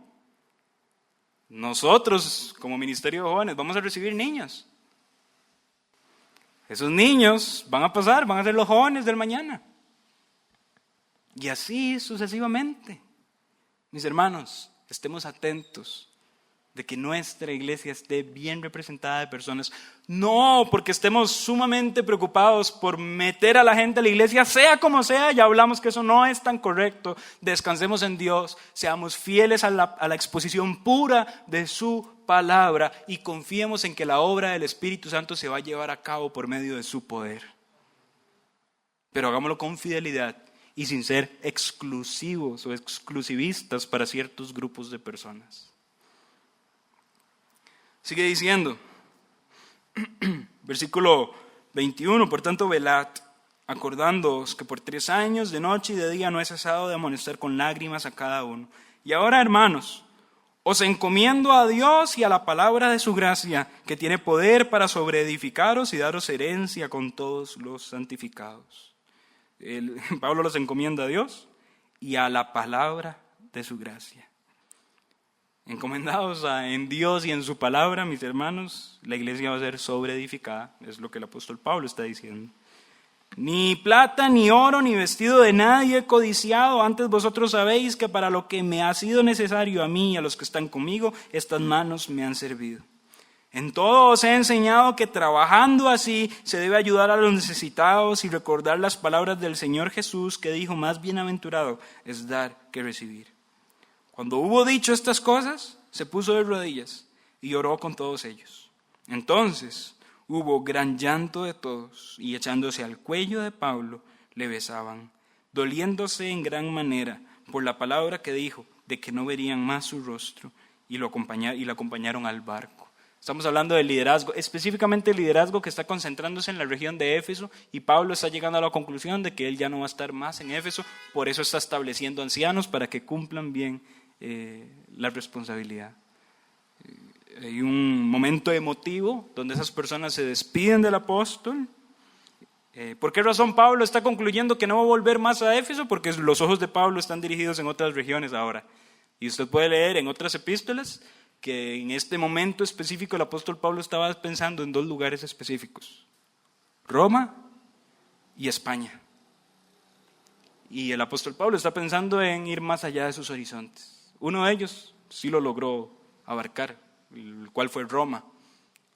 Nosotros, como ministerio de jóvenes, vamos a recibir niños. Esos niños van a pasar, van a ser los jóvenes del mañana. Y así sucesivamente. Mis hermanos, estemos atentos de que nuestra iglesia esté bien representada de personas, no porque estemos sumamente preocupados por meter a la gente a la iglesia, sea como sea, ya hablamos que eso no es tan correcto. Descansemos en Dios, seamos fieles a la exposición pura de su palabra y confiemos en que la obra del Espíritu Santo se va a llevar a cabo por medio de su poder. Pero hagámoslo con fidelidad y sin ser exclusivos o exclusivistas para ciertos grupos de personas. Sigue diciendo, versículo 21, por tanto velad, acordándoos que por 3 años de noche y de día no he cesado de amonestar con lágrimas a cada uno. Y ahora, hermanos, os encomiendo a Dios y a la palabra de su gracia, que tiene poder para sobreedificaros y daros herencia con todos los santificados. Pablo los encomienda a Dios y a la palabra de su gracia. Encomendados en Dios y en su palabra, mis hermanos, la iglesia va a ser sobreedificada, es lo que el apóstol Pablo está diciendo. Ni plata, ni oro, ni vestido de nadie he codiciado, antes vosotros sabéis que para lo que me ha sido necesario a mí y a los que están conmigo, estas manos me han servido. En todo os he enseñado que trabajando así se debe ayudar a los necesitados y recordar las palabras del Señor Jesús, que dijo, más bienaventurado es dar que recibir. Cuando hubo dicho estas cosas, se puso de rodillas y oró con todos ellos. Entonces hubo gran llanto de todos, y echándose al cuello de Pablo, le besaban, doliéndose en gran manera por la palabra que dijo, de que no verían más su rostro, y lo acompañaron al barco. Estamos hablando del liderazgo, específicamente el liderazgo que está concentrándose en la región de Éfeso, y Pablo está llegando a la conclusión de que él ya no va a estar más en Éfeso, por eso está estableciendo ancianos para que cumplan bien la responsabilidad. Hay un momento emotivo donde esas personas se despiden del apóstol. ¿Por qué razón Pablo está concluyendo que no va a volver más a Éfeso? Porque los ojos de Pablo están dirigidos en otras regiones ahora. Y usted puede leer en otras epístolas que en este momento específico el apóstol Pablo estaba pensando en 2 lugares específicos: Roma y España. Y el apóstol Pablo está pensando en ir más allá de sus horizontes. Uno de ellos sí lo logró abarcar, el cual fue Roma.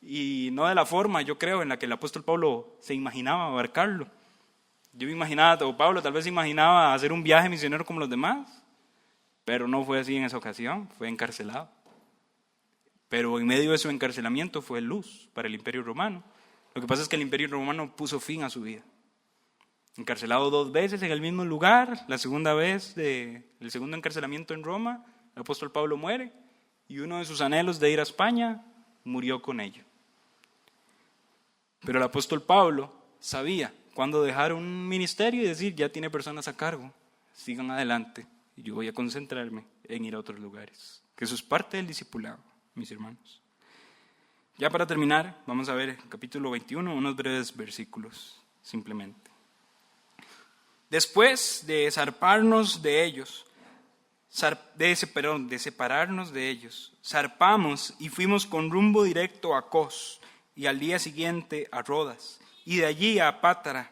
Y no de la forma, yo creo, en la que el apóstol Pablo se imaginaba abarcarlo. Yo me imaginaba, o Pablo tal vez se imaginaba hacer un viaje misionero como los demás, pero no fue así en esa ocasión, fue encarcelado. Pero en medio de su encarcelamiento fue luz para el Imperio Romano. Lo que pasa es que el Imperio Romano puso fin a su vida. Encarcelado 2 veces en el mismo lugar, la segunda vez, el segundo encarcelamiento en Roma, el apóstol Pablo muere y uno de sus anhelos de ir a España murió con ello. Pero el apóstol Pablo sabía cuándo dejar un ministerio y decir, ya tiene personas a cargo, sigan adelante y yo voy a concentrarme en ir a otros lugares. Que eso es parte del discipulado, mis hermanos. Ya para terminar, vamos a ver el capítulo 21, unos breves versículos, simplemente. Después de zarparnos de ellos, de separarnos de ellos, zarpamos y fuimos con rumbo directo a Cos, y al día siguiente a Rodas, y de allí a Pátara.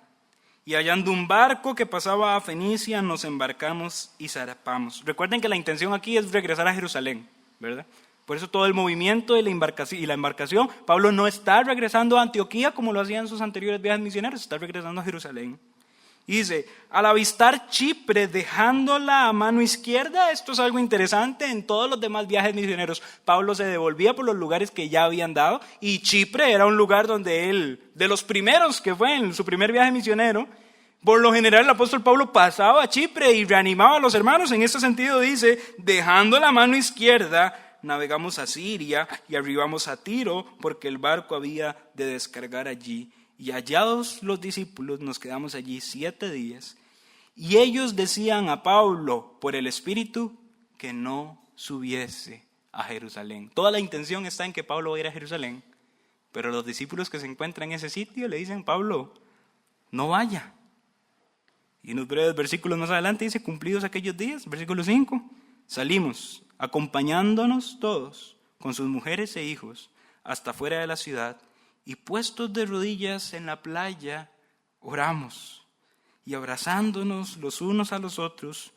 Y hallando un barco que pasaba a Fenicia, nos embarcamos y zarpamos. Recuerden que la intención aquí es regresar a Jerusalén, ¿verdad? Por eso todo el movimiento de la embarcación, Pablo no está regresando a Antioquía como lo hacían sus anteriores viajes misioneros, está regresando a Jerusalén. Y dice, al avistar Chipre, dejándola a mano izquierda, esto es algo interesante, en todos los demás viajes misioneros, Pablo se devolvía por los lugares que ya habían dado, y Chipre era un lugar donde él, de los primeros que fue en su primer viaje misionero, por lo general el apóstol Pablo pasaba a Chipre y reanimaba a los hermanos. En este sentido dice, dejando la mano izquierda, navegamos a Siria y arribamos a Tiro, porque el barco había de descargar allí. Y hallados los discípulos, nos quedamos allí 7 días. Y ellos decían a Pablo, por el Espíritu, que no subiese a Jerusalén. Toda la intención está en que Pablo vaya a Jerusalén. Pero los discípulos que se encuentran en ese sitio le dicen, Pablo, no vaya. Y en los breves versículos más adelante dice, cumplidos aquellos días, versículo 5, salimos, acompañándonos todos, con sus mujeres e hijos, hasta fuera de la ciudad, y puestos de rodillas en la playa, oramos, y abrazándonos los unos a los otros,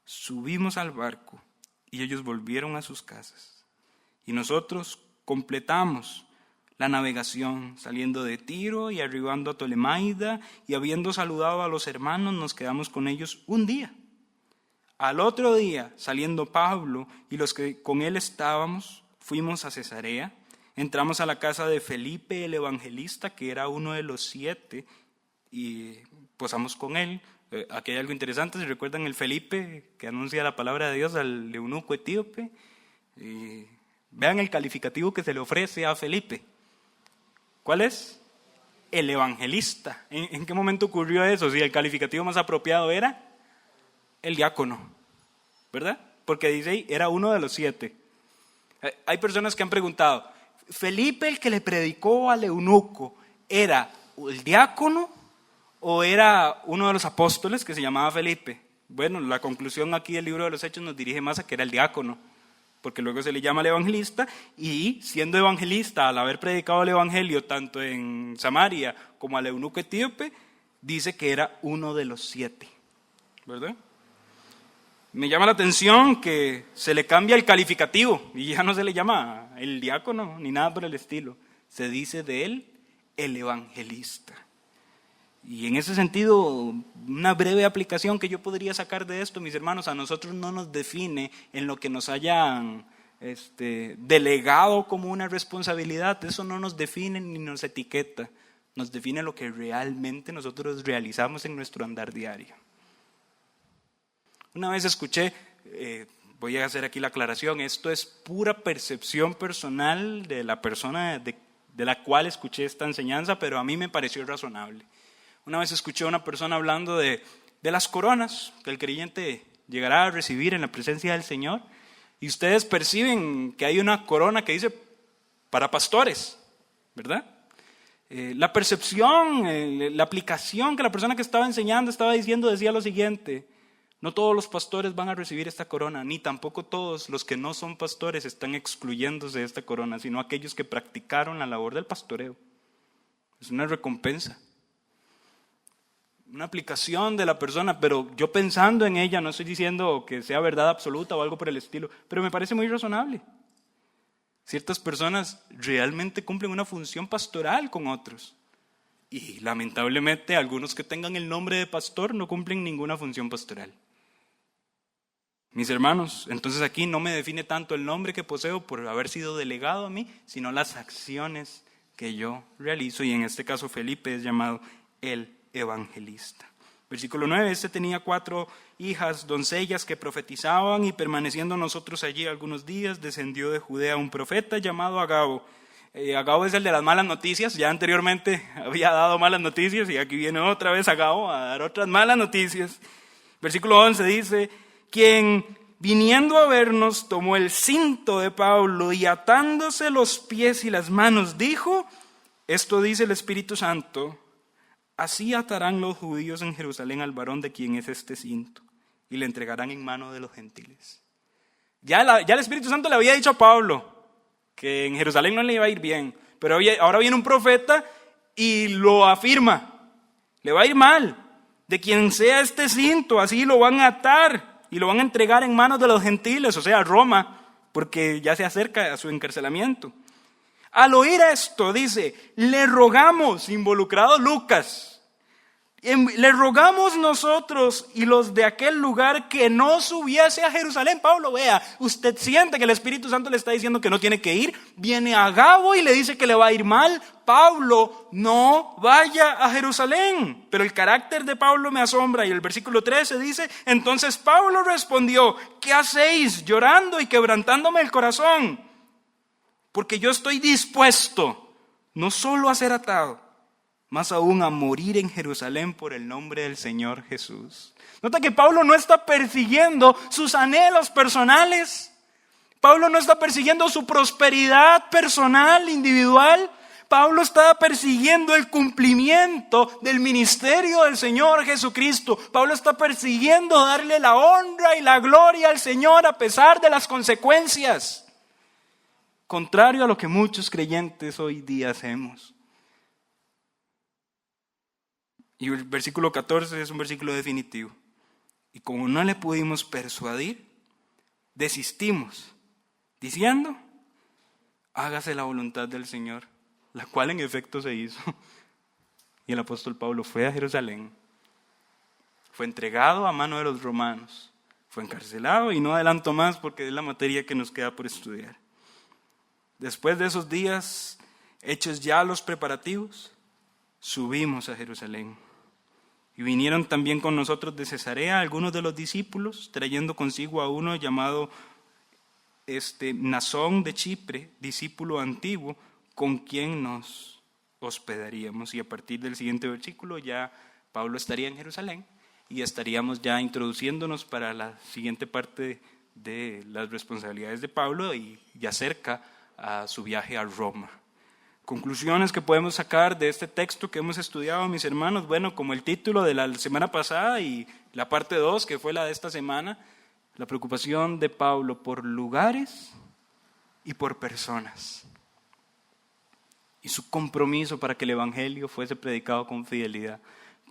subimos al barco, y ellos volvieron a sus casas. Y nosotros completamos la navegación, saliendo de Tiro y arribando a Tolemaida, y habiendo saludado a los hermanos, nos quedamos con ellos un día. Al otro día, saliendo Pablo y los que con él estábamos, fuimos a Cesarea. Entramos a la casa de Felipe el evangelista, que era uno de los 7, y posamos con él. Aquí hay algo interesante, ¿se recuerdan el Felipe que anuncia la palabra de Dios al eunuco etíope? Vean el calificativo que se le ofrece a Felipe. ¿Cuál es? El evangelista. ¿En qué momento ocurrió eso? Si el calificativo más apropiado era el diácono, ¿verdad? Porque dice ahí, era uno de los 7. Hay personas que han preguntado, ¿Felipe el que le predicó al eunuco era el diácono o era uno de los apóstoles que se llamaba Felipe? Bueno, la conclusión aquí del libro de los Hechos nos dirige más a que era el diácono, porque luego se le llama el evangelista, y siendo evangelista, al haber predicado el evangelio tanto en Samaria como al eunuco etíope, dice que era uno de los 7, ¿verdad? Me llama la atención que se le cambia el calificativo y ya no se le llama el diácono ni nada por el estilo. Se dice de él el evangelista. Y en ese sentido, una breve aplicación que yo podría sacar de esto, mis hermanos, a nosotros no nos define en lo que nos hayan delegado como una responsabilidad. Eso no nos define ni nos etiqueta. Nos define lo que realmente nosotros realizamos en nuestro andar diario. Una vez escuché, voy a hacer aquí la aclaración, esto es pura percepción personal de la persona de la cual escuché esta enseñanza, pero a mí me pareció razonable. Una vez escuché a una persona hablando de las coronas que el creyente llegará a recibir en la presencia del Señor, y ustedes perciben que hay una corona que dice para pastores, ¿verdad? La percepción, la aplicación que la persona que estaba enseñando estaba diciendo decía lo siguiente: no todos los pastores van a recibir esta corona, ni tampoco todos los que no son pastores están excluyéndose de esta corona, sino aquellos que practicaron la labor del pastoreo. Es una recompensa, una aplicación de la persona, pero yo pensando en ella, no estoy diciendo que sea verdad absoluta o algo por el estilo, pero me parece muy razonable. Ciertas personas realmente cumplen una función pastoral con otros. Y lamentablemente algunos que tengan el nombre de pastor no cumplen ninguna función pastoral. Mis hermanos, entonces aquí no me define tanto el nombre que poseo por haber sido delegado a mí, sino las acciones que yo realizo, y en este caso Felipe es llamado el evangelista. Versículo 9, este tenía 4 hijas, doncellas que profetizaban, y permaneciendo nosotros allí algunos días, descendió de Judea un profeta llamado Agabo. Agabo es el de las malas noticias, ya anteriormente había dado malas noticias y aquí viene otra vez Agabo a dar otras malas noticias. Versículo 11 dice, quien viniendo a vernos tomó el cinto de Pablo y atándose los pies y las manos dijo, esto dice el Espíritu Santo, así atarán los judíos en Jerusalén al varón de quien es este cinto y le entregarán en mano de los gentiles. Ya el Espíritu Santo le había dicho a Pablo que en Jerusalén no le iba a ir bien, pero ahora viene un profeta y lo afirma, le va a ir mal, de quien sea este cinto, así lo van a atar y lo van a entregar en manos de los gentiles, o sea, a Roma, porque ya se acerca a su encarcelamiento. Al oír esto, dice, le rogamos, involucrado Lucas, le rogamos nosotros y los de aquel lugar que no subiese a Jerusalén. Pablo, vea, usted siente que el Espíritu Santo le está diciendo que no tiene que ir. Viene Agabo y le dice que le va a ir mal. Pablo, no vaya a Jerusalén. Pero el carácter de Pablo me asombra y el versículo 13 dice, entonces Pablo respondió, ¿qué hacéis llorando y quebrantándome el corazón? Porque yo estoy dispuesto no solo a ser atado, más aún a morir en Jerusalén por el nombre del Señor Jesús. Nota que Pablo no está persiguiendo sus anhelos personales. Pablo no está persiguiendo su prosperidad personal, individual. Pablo está persiguiendo el cumplimiento del ministerio del Señor Jesucristo. Pablo está persiguiendo darle la honra y la gloria al Señor a pesar de las consecuencias. Contrario a lo que muchos creyentes hoy día hacemos. Y el versículo 14 es un versículo definitivo. Y como no le pudimos persuadir, desistimos, diciendo, hágase la voluntad del Señor, la cual en efecto se hizo. Y el apóstol Pablo fue a Jerusalén, fue entregado a mano de los romanos, fue encarcelado y no adelanto más porque es la materia que nos queda por estudiar. Después de esos días, hechos ya los preparativos, subimos a Jerusalén. Y vinieron también con nosotros de Cesarea algunos de los discípulos, trayendo consigo a uno llamado Nasón de Chipre, discípulo antiguo, con quien nos hospedaríamos. Y a partir del siguiente versículo ya Pablo estaría en Jerusalén y estaríamos ya introduciéndonos para la siguiente parte de las responsabilidades de Pablo y ya cerca a su viaje a Roma. Conclusiones que podemos sacar de este texto que hemos estudiado, mis hermanos, bueno, como el título de la semana pasada y la parte 2, que fue la de esta semana, la preocupación de Pablo por lugares y por personas. Y su compromiso para que el evangelio fuese predicado con fidelidad.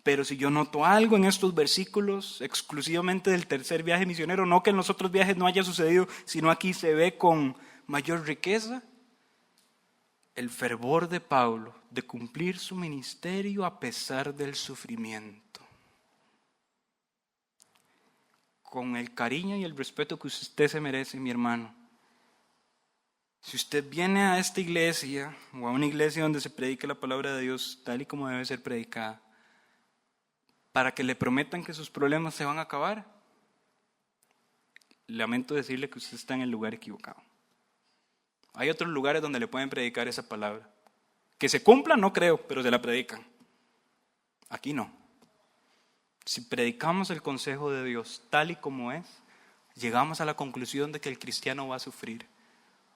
Pero si yo noto algo en estos versículos, exclusivamente del tercer viaje misionero, no que en los otros viajes no haya sucedido, sino aquí se ve con mayor riqueza, el fervor de Pablo de cumplir su ministerio a pesar del sufrimiento. Con el cariño y el respeto que usted se merece, mi hermano. Si usted viene a esta iglesia o a una iglesia donde se predique la palabra de Dios tal y como debe ser predicada, para que le prometan que sus problemas se van a acabar, lamento decirle que usted está en el lugar equivocado. Hay otros lugares donde le pueden predicar esa palabra. Que se cumpla, no creo, pero se la predican. Aquí no. Si predicamos el consejo de Dios tal y como es, llegamos a la conclusión de que el cristiano va a sufrir.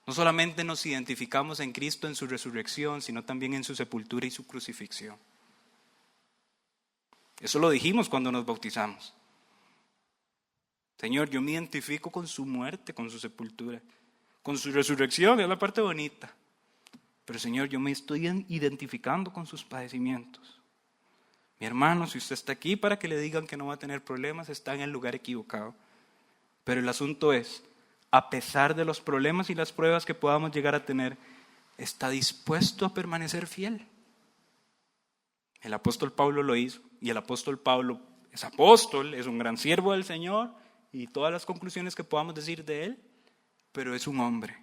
No solamente nos identificamos en Cristo en su resurrección, sino también en su sepultura y su crucifixión. Eso lo dijimos cuando nos bautizamos. Señor, yo me identifico con su muerte, con su sepultura. Con su resurrección, es la parte bonita. Pero Señor, yo me estoy identificando con sus padecimientos. Mi hermano, si usted está aquí para que le digan que no va a tener problemas, está en el lugar equivocado. Pero el asunto es, a pesar de los problemas y las pruebas que podamos llegar a tener, ¿está dispuesto a permanecer fiel? El apóstol Pablo lo hizo. Y el apóstol Pablo es apóstol, es un gran siervo del Señor. Y todas las conclusiones que podamos decir de él, pero es un hombre,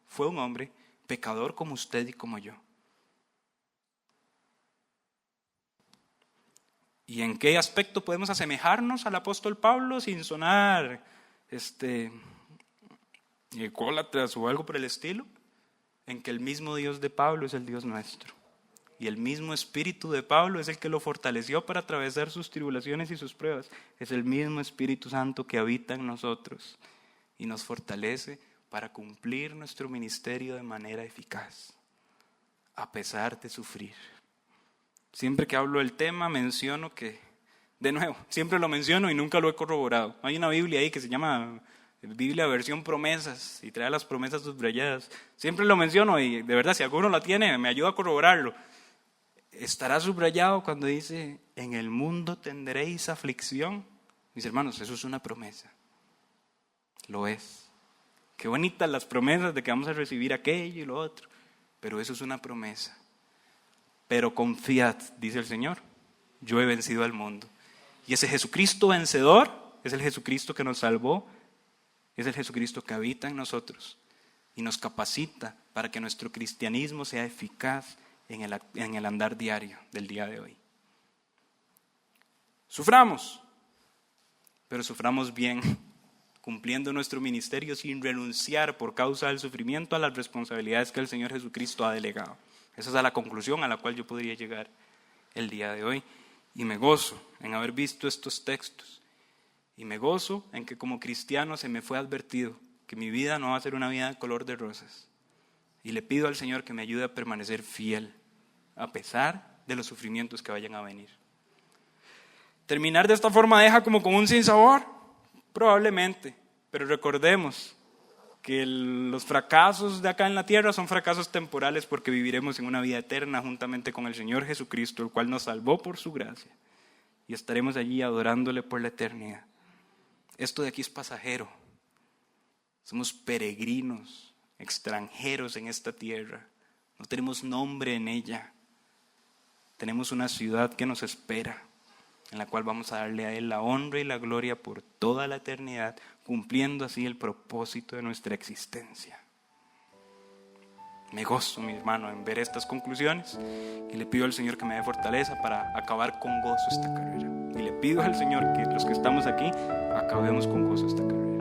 fue un hombre pecador como usted y como yo. ¿Y en qué aspecto podemos asemejarnos al apóstol Pablo sin sonar ególatras o algo por el estilo? En que el mismo Dios de Pablo es el Dios nuestro. Y el mismo Espíritu de Pablo es el que lo fortaleció para atravesar sus tribulaciones y sus pruebas. Es el mismo Espíritu Santo que habita en nosotros y nos fortalece para cumplir nuestro ministerio de manera eficaz, a pesar de sufrir. Siempre que hablo del tema menciono que, de nuevo, siempre lo menciono y nunca lo he corroborado. Hay una Biblia ahí que se llama Biblia versión promesas y trae las promesas subrayadas. Siempre lo menciono y de verdad si alguno la tiene me ayuda a corroborarlo. Estará subrayado cuando dice, en el mundo tendréis aflicción. Mis hermanos, eso es una promesa. Lo es. Qué bonitas las promesas de que vamos a recibir aquello y lo otro. Pero eso es una promesa. Pero confiad, dice el Señor, yo he vencido al mundo. Y ese Jesucristo vencedor es el Jesucristo que nos salvó, es el Jesucristo que habita en nosotros y nos capacita para que nuestro cristianismo sea eficaz en el andar diario del día de hoy. Suframos, pero suframos bien, cumpliendo nuestro ministerio sin renunciar por causa del sufrimiento a las responsabilidades que el Señor Jesucristo ha delegado. Esa es la conclusión a la cual yo podría llegar el día de hoy. Y me gozo en haber visto estos textos. Y me gozo en que como cristiano se me fue advertido que mi vida no va a ser una vida de color de rosas. Y le pido al Señor que me ayude a permanecer fiel, a pesar de los sufrimientos que vayan a venir. ¿Terminar de esta forma deja como con un sinsabor? Probablemente, pero recordemos que los fracasos de acá en la tierra son fracasos temporales porque viviremos en una vida eterna juntamente con el Señor Jesucristo, el cual nos salvó por su gracia, y estaremos allí adorándole por la eternidad. Esto de aquí es pasajero. Somos peregrinos, extranjeros en esta tierra. No tenemos nombre en ella. Tenemos una ciudad que nos espera, en la cual vamos a darle a Él la honra y la gloria por toda la eternidad, cumpliendo así el propósito de nuestra existencia. Me gozo, mi hermano, en ver estas conclusiones y le pido al Señor que me dé fortaleza para acabar con gozo esta carrera. Y le pido al Señor que los que estamos aquí acabemos con gozo esta carrera.